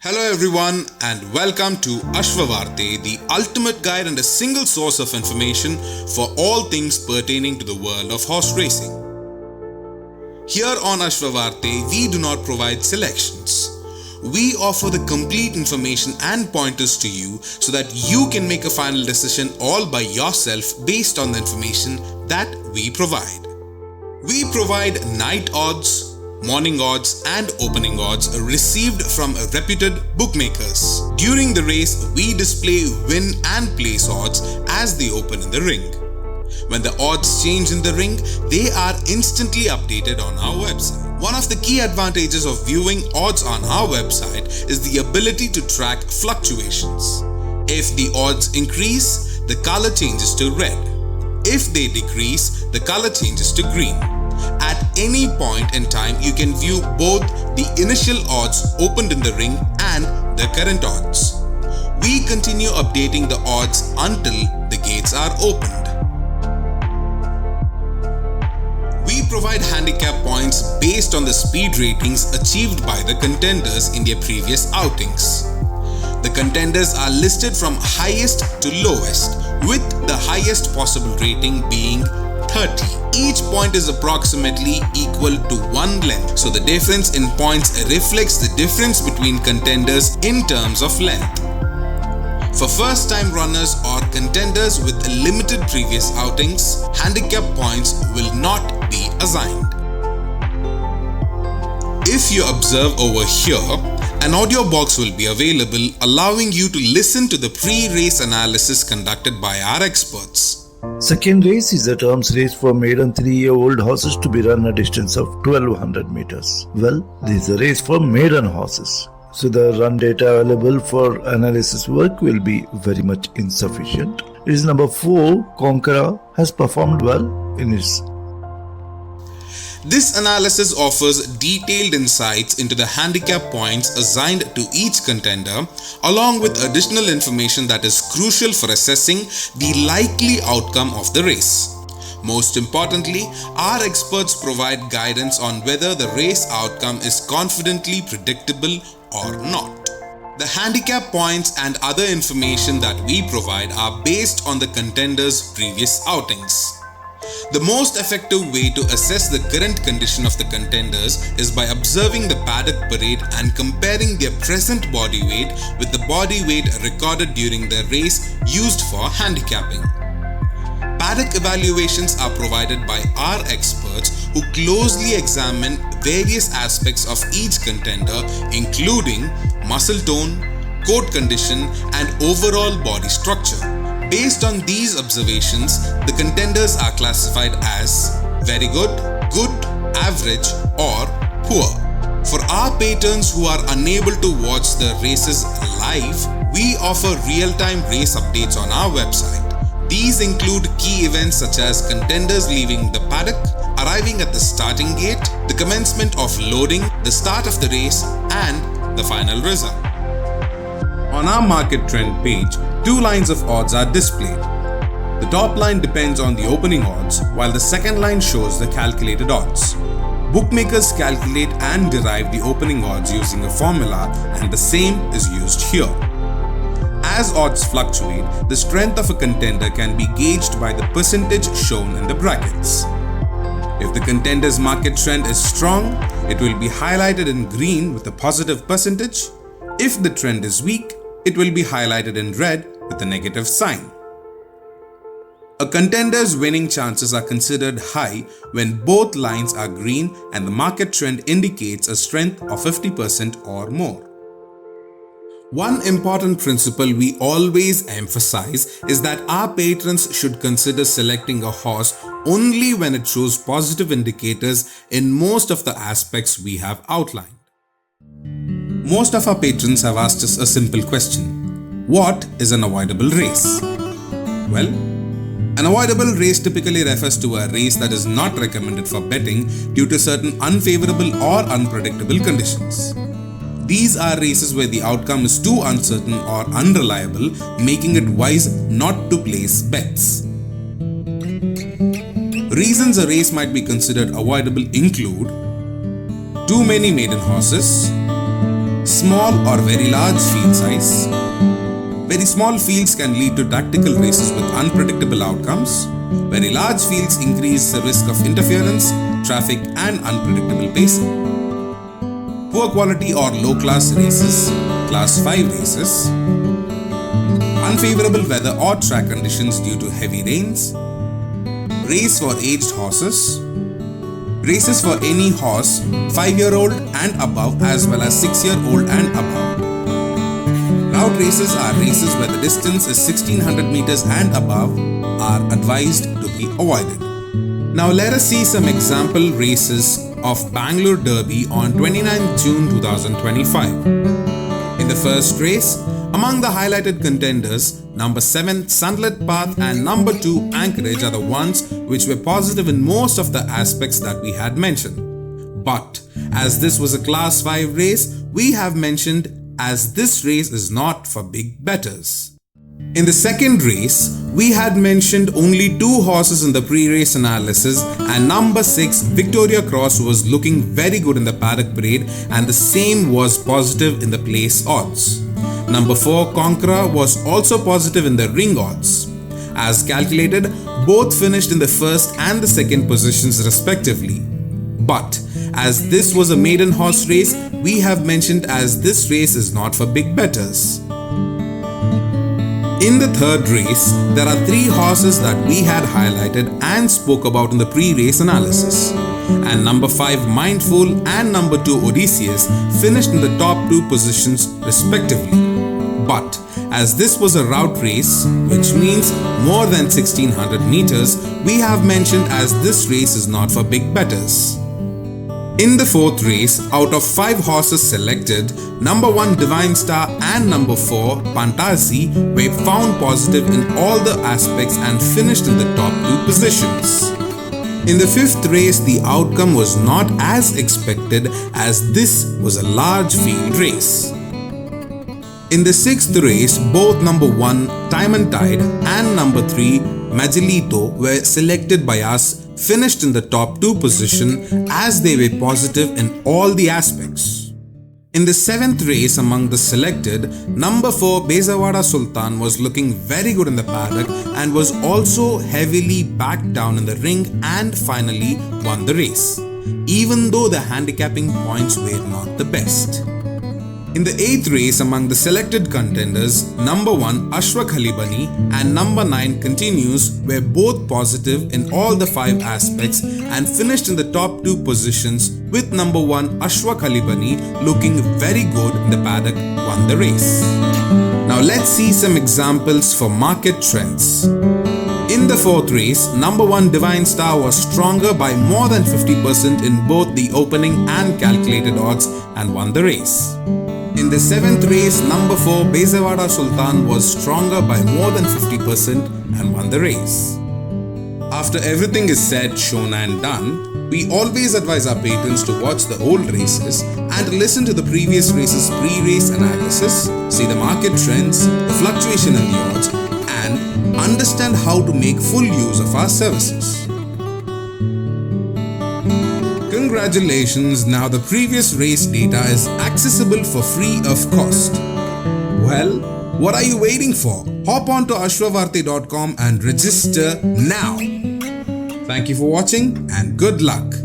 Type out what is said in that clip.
Hello everyone and welcome to Ashwa Vaarte, the ultimate guide and a single source of information for all things pertaining to the world of horse racing. Here on Ashwa Vaarte, we do not provide selections. We offer the complete information and pointers to you so that you can make a final decision all by yourself based on the information that we provide. We provide night odds, morning odds and opening odds received from reputed bookmakers. During the race, we display win and place odds as they open in the ring. When the odds change in the ring, they are instantly updated on our website. One of the key advantages of viewing odds on our website is the ability to track fluctuations. If the odds increase, the color changes to red. If they decrease, the color changes to green. At any point in time, you can view both the initial odds opened in the ring and the current odds. We continue updating the odds until the gates are opened. We provide handicap points based on the speed ratings achieved by the contenders in their previous outings. The contenders are listed from highest to lowest, with the highest possible rating being 30. Each point is approximately equal to one length, so the difference in points reflects the difference between contenders in terms of length. For first-time runners or contenders with limited previous outings, handicap points will not be assigned. If you observe over here, an audio box will be available allowing you to listen to the pre-race analysis conducted by our experts. Second race is a terms race for maiden 3-year-old horses to be run a distance of 1200 meters. Well, this is a race for maiden horses. So the run data available for analysis work will be very much insufficient. Race number 4, Conqueror, has performed well in its. This analysis offers detailed insights into the handicap points assigned to each contender, along with additional information that is crucial for assessing the likely outcome of the race. Most importantly, our experts provide guidance on whether the race outcome is confidently predictable or not. The handicap points and other information that we provide are based on the contenders' previous outings. The most effective way to assess the current condition of the contenders is by observing the paddock parade and comparing their present body weight with the body weight recorded during the race used for handicapping. Paddock evaluations are provided by our experts who closely examine various aspects of each contender, including muscle tone, coat condition, and overall body structure. Based on these observations, the contenders are classified as very good, good, average, or poor. For our patrons who are unable to watch the races live, we offer real-time race updates on our website. These include key events such as contenders leaving the paddock, arriving at the starting gate, the commencement of loading, the start of the race, and the final result. On our market trend page, 2 lines of odds are displayed. The top line depends on the opening odds, while the second line shows the calculated odds. Bookmakers calculate and derive the opening odds using a formula, and the same is used here. As odds fluctuate, the strength of a contender can be gauged by the percentage shown in the brackets. If the contender's market trend is strong, it will be highlighted in green with a positive percentage. If the trend is weak, it will be highlighted in red with a negative sign. A contender's winning chances are considered high when both lines are green and the market trend indicates a strength of 50% or more. One important principle we always emphasize is that our patrons should consider selecting a horse only when it shows positive indicators in most of the aspects we have outlined. Most of our patrons have asked us a simple question: what is an avoidable race? Well, an avoidable race typically refers to a race that is not recommended for betting due to certain unfavorable or unpredictable conditions. These are races where the outcome is too uncertain or unreliable, making it wise not to place bets. Reasons a race might be considered avoidable include too many maiden horses, Small or very large field size. Very small fields can lead to tactical races with unpredictable outcomes. Very large fields increase the risk of interference, traffic and unpredictable pacing. Poor quality or low class races, class 5 races. Unfavorable weather or track conditions due to heavy rains. Race for aged horses. Races for any horse 5-year-old and above as well as 6-year-old and above. Route races are races where the distance is 1600 meters and above are advised to be avoided. Now let us see some example races of Bangalore Derby on 29 June 2025. In the first race, among the highlighted contenders, number 7 Sunlit Path and number 2 Anchorage are the ones which were positive in most of the aspects that we had mentioned. But as this was a class 5 race, we have mentioned as this race is not for big bettors. In the second race, we had mentioned only 2 horses in the pre-race analysis and number 6 Victoria Cross was looking very good in the Paddock parade and the same was positive in the place odds. Number 4 Conqueror was also positive in the ring odds. As calculated, both finished in the first and the second positions respectively. But as this was a maiden horse race, we have mentioned as this race is not for big bettors. In the third race, there are 3 horses that we had highlighted and spoke about in the pre-race analysis. And number 5 Mindful and number 2 Odysseus finished in the top 2 positions respectively. But as this was a route race, which means more than 1600 meters, we have mentioned as this race is not for big bettors. In the fourth race, out of 5 horses selected, number 1 Divine Star and number 4 Pantasi were found positive in all the aspects and finished in the top 2 positions. In the fifth race, the outcome was not as expected as this was a large field race. In the sixth race, both number 1 Time and Tide and number 3 Magilito were selected by us, finished in the top 2 position as they were positive in all the aspects. In the seventh race among the selected, number 4 Bezawada Sultan was looking very good in the paddock and was also heavily backed down in the ring and finally won the race, even though the handicapping points were not the best. In the 8th race among the selected contenders, number 1 Ashwa Vaarte and number 9 Continues were both positive in all the 5 aspects and finished in the top 2 positions with number 1 Ashwa Vaarte looking very good in the paddock won the race. Now let's see some examples for market trends. In the 4th race, number 1 Divine Star was stronger by more than 50% in both the opening and calculated odds and won the race. In the 7th race, number 4 Bezawada Sultan was stronger by more than 50% and won the race. After everything is said, shown and done, we always advise our patrons to watch the old races and listen to the previous races pre-race analysis, see the market trends, the fluctuation in the odds, and understand how to make full use of our services. Congratulations, now the previous race data is accessible for free of cost. Well, what are you waiting for? Hop on to ashwavaarte.com and register now. Thank you for watching and good luck.